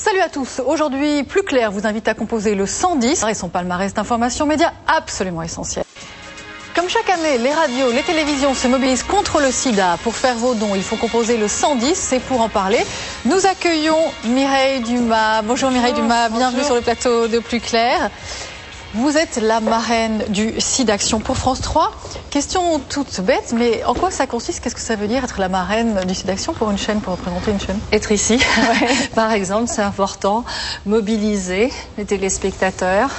Salut à tous. Aujourd'hui, Plus Clair vous invite à composer le 110 et son palmarès d'informations médias absolument essentiel. Comme chaque année, les radios, les télévisions se mobilisent contre le sida. Pour faire vos dons, il faut composer le 110 et pour en parler, nous accueillons Mireille Dumas. Bonjour Mireille Dumas, bienvenue sur le plateau de Plus Clair. Vous êtes la marraine du SIDAction pour France 3. Question toute bête, mais en quoi ça consiste? Qu'est-ce que ça veut dire être la marraine du SIDAction pour une chaîne, pour représenter une chaîne? Être ici, par exemple, c'est important. Mobiliser les téléspectateurs,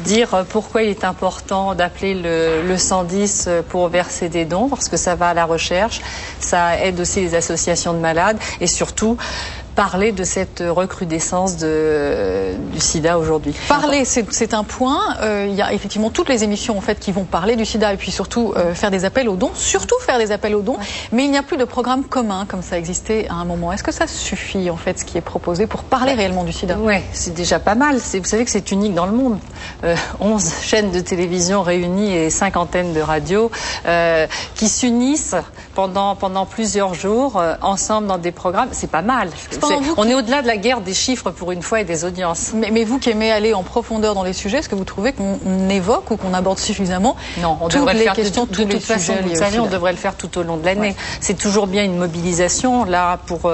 dire pourquoi il est important d'appeler le 110 pour verser des dons, parce que ça va à la recherche, ça aide aussi les associations de malades et surtout parler de cette recrudescence du sida aujourd'hui. Parler, c'est un point. Il y a effectivement toutes les émissions en fait qui vont parler du sida et puis surtout faire des appels aux dons, surtout faire des appels aux dons. Mais il n'y a plus de programme commun comme ça existait à un moment. Est-ce que ça suffit en fait ce qui est proposé pour parler réellement du sida? Oui, c'est déjà pas mal. Vous savez que c'est unique dans le monde. 11 chaînes de télévision réunies et 5 antennes de radio qui s'unissent pendant plusieurs jours ensemble dans des programmes. C'est pas mal. On est au-delà de la guerre des chiffres pour une fois et des audiences. Mais vous qui aimez aller en profondeur dans les sujets, est-ce que vous trouvez qu'on évoque ou qu'on aborde suffisamment Non, on devrait le faire de toute façon. Vous savez, on devrait le faire tout au long de l'année. Ouais. C'est toujours bien une mobilisation là pour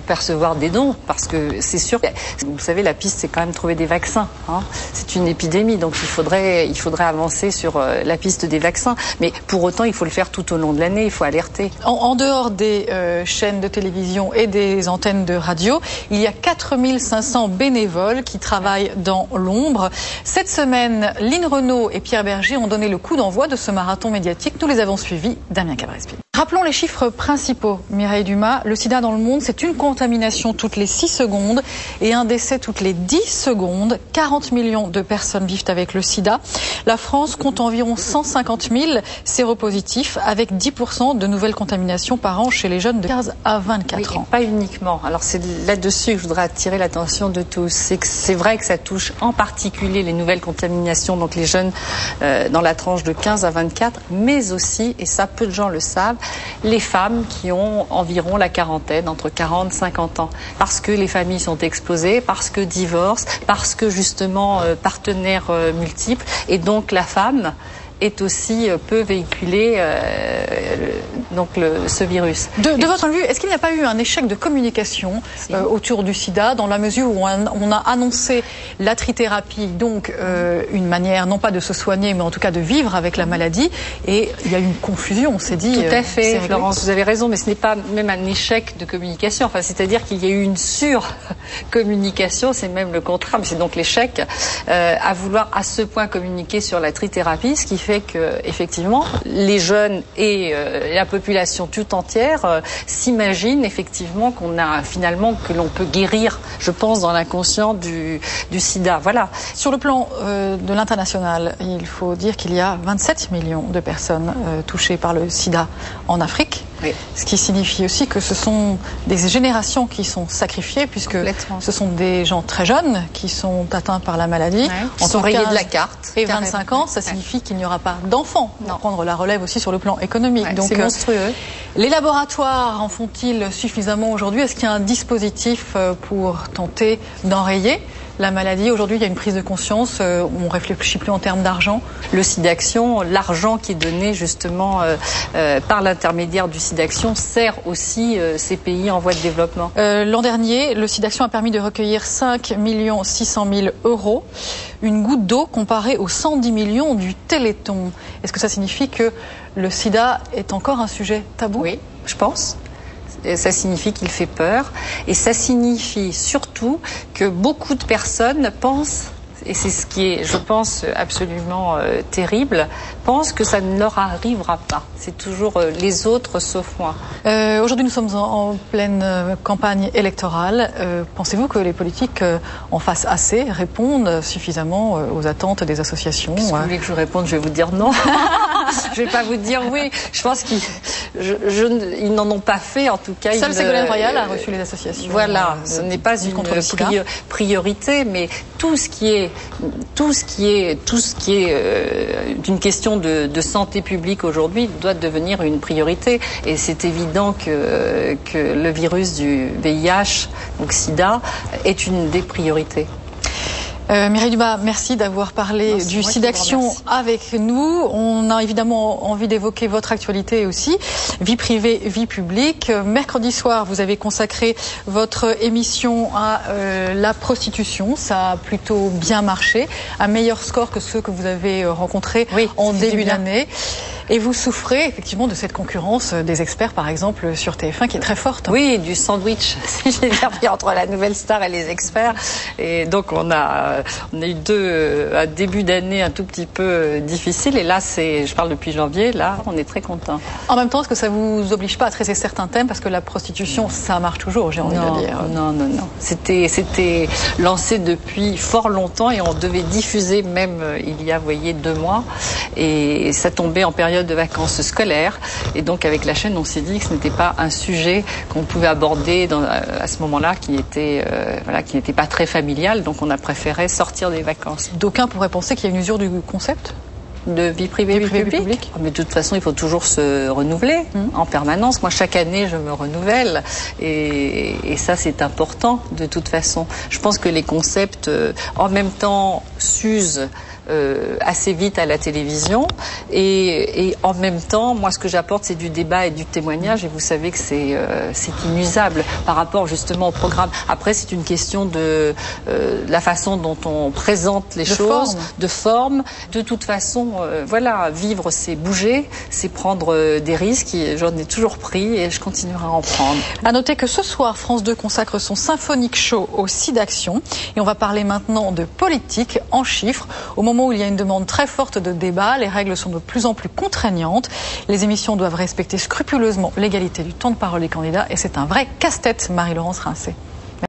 percevoir des dons, parce que c'est sûr. Vous savez, la piste c'est quand même trouver des vaccins. Hein. C'est une épidémie, donc il faudrait avancer sur la piste des vaccins. Mais pour autant, il faut le faire tout au long de l'année. Il faut alerter. En dehors des chaînes de télévision et des antennes de radio, il y a 4500 bénévoles qui travaillent dans l'ombre. Cette semaine, Line Renaud et Pierre Berger ont donné le coup d'envoi de ce marathon médiatique. Nous les avons suivis, Damien Cabrespine. Rappelons les chiffres principaux, Mireille Dumas. Le sida dans le monde, c'est une contamination toutes les 6 secondes et un décès toutes les 10 secondes. 40 millions de personnes vivent avec le sida. La France compte environ 150 000 séropositifs avec 10% de nouvelles contaminations par an chez les jeunes de 15 à 24 ans. Pas uniquement. Alors c'est là-dessus que je voudrais attirer l'attention de tous. C'est vrai que ça touche en particulier les nouvelles contaminations, donc les jeunes dans la tranche de 15 à 24, mais aussi, et ça peu de gens le savent, les femmes qui ont environ la quarantaine, entre 40 et 50 ans. Parce que les familles sont explosées, parce que divorce, parce que justement partenaires multiples. Et donc la femme est aussi peut véhiculer ce virus. De votre point de vue, est-ce qu'il n'y a pas eu un échec de communication autour du sida, dans la mesure où on a annoncé la trithérapie, donc une manière non pas de se soigner, mais en tout cas de vivre avec la maladie, et il y a eu une confusion, on s'est dit... Tout à fait, Florence, vous avez raison, mais ce n'est pas même un échec de communication, enfin, c'est-à-dire qu'il y a eu une sur-communication, c'est même le contraire, mais c'est donc l'échec, à vouloir à ce point communiquer sur la trithérapie, ce qui fait que effectivement les jeunes et la population tout entière s'imaginent effectivement que l'on peut guérir, je pense, dans l'inconscient du sida. Voilà. Sur le plan de l'international, il faut dire qu'il y a 27 millions de personnes touchées par le sida en Afrique. Oui. Ce qui signifie aussi que ce sont des générations qui sont sacrifiées, puisque ce sont des gens très jeunes qui sont atteints par la maladie. Ils sont rayés de la carte. Et 25 ans, ça signifie qu'il n'y aura pas d'enfants pour prendre la relève aussi sur le plan économique. Ouais, donc c'est monstrueux. Les laboratoires en font-ils suffisamment aujourd'hui? Est-ce qu'il y a un dispositif pour tenter d'enrayer la maladie? Aujourd'hui, il y a une prise de conscience, on ne réfléchit plus en termes d'argent. Le SIDAction, l'argent qui est donné justement par l'intermédiaire du SIDAction sert aussi ces pays en voie de développement. L'an dernier, le SIDAction a permis de recueillir 5 600 000 €, une goutte d'eau comparée aux 110 millions du Téléthon. Est-ce que ça signifie que le sida est encore un sujet tabou? Oui, je pense. Ça signifie qu'il fait peur et ça signifie surtout que beaucoup de personnes pensent, et c'est ce qui est, je pense, absolument terrible, pensent que ça ne leur arrivera pas. C'est toujours les autres sauf moi. Aujourd'hui, nous sommes en pleine campagne électorale. Pensez-vous que les politiques en fassent assez, répondent suffisamment aux attentes des associations? Si vous voulez que je réponde, je vais vous dire non. je vais pas vous dire oui. Je pense qu'ils n'en ont pas fait, en tout cas. Seul Ségolène Royal a reçu les associations. Voilà, ce n'est pas une priorité, mais tout ce qui est d'une question de santé publique aujourd'hui doit devenir une priorité. Et c'est évident que le virus du VIH, donc SIDA, est une des priorités. Mireille Dumas, merci d'avoir parlé du SIDAction avec nous. On a évidemment envie d'évoquer votre actualité aussi, vie privée, vie publique. Mercredi soir, vous avez consacré votre émission à la prostitution. Ça a plutôt bien marché, un meilleur score que ceux que vous avez rencontrés en début d'année. Et vous souffrez effectivement de cette concurrence des experts, par exemple, sur TF1, qui est très forte. Oui, du sandwich, si j'ai bien pris, entre la nouvelle star et les experts. Et donc on a eu un début d'année un tout petit peu difficile. Et là, je parle depuis janvier, là, on est très contents. En même temps, est-ce que ça vous oblige pas à traiter certains thèmes? Parce que la prostitution, ça marche toujours, j'ai envie de dire. Non. C'était lancé depuis fort longtemps et on devait diffuser même il y a, vous voyez, 2 mois. Et ça tombait en période de vacances scolaires, et donc avec la chaîne on s'est dit que ce n'était pas un sujet qu'on pouvait aborder à ce moment-là qui n'était pas très familial, donc on a préféré sortir des vacances. D'aucuns pourraient penser qu'il y a une usure du concept de vie privée, vie publique. Mais de toute façon, il faut toujours se renouveler en permanence. Moi, chaque année, je me renouvelle et ça, c'est important de toute façon. Je pense que les concepts, en même temps, s'usent assez vite à la télévision et en même temps, moi, ce que j'apporte, c'est du débat et du témoignage, et vous savez que c'est inusable par rapport justement au programme. Après, c'est une question de la façon dont on présente les choses, de forme. De toute façon, vivre, c'est bouger, c'est prendre des risques. J'en ai toujours pris et je continuerai à en prendre. À noter que ce soir, France 2 consacre son symphonique show au SIDAction, et on va parler maintenant de politique en chiffres. Au moment où il y a une demande très forte de débat, les règles sont de plus en plus contraignantes. Les émissions doivent respecter scrupuleusement l'égalité du temps de parole des candidats, et c'est un vrai casse-tête, Marie-Laurence Rincé.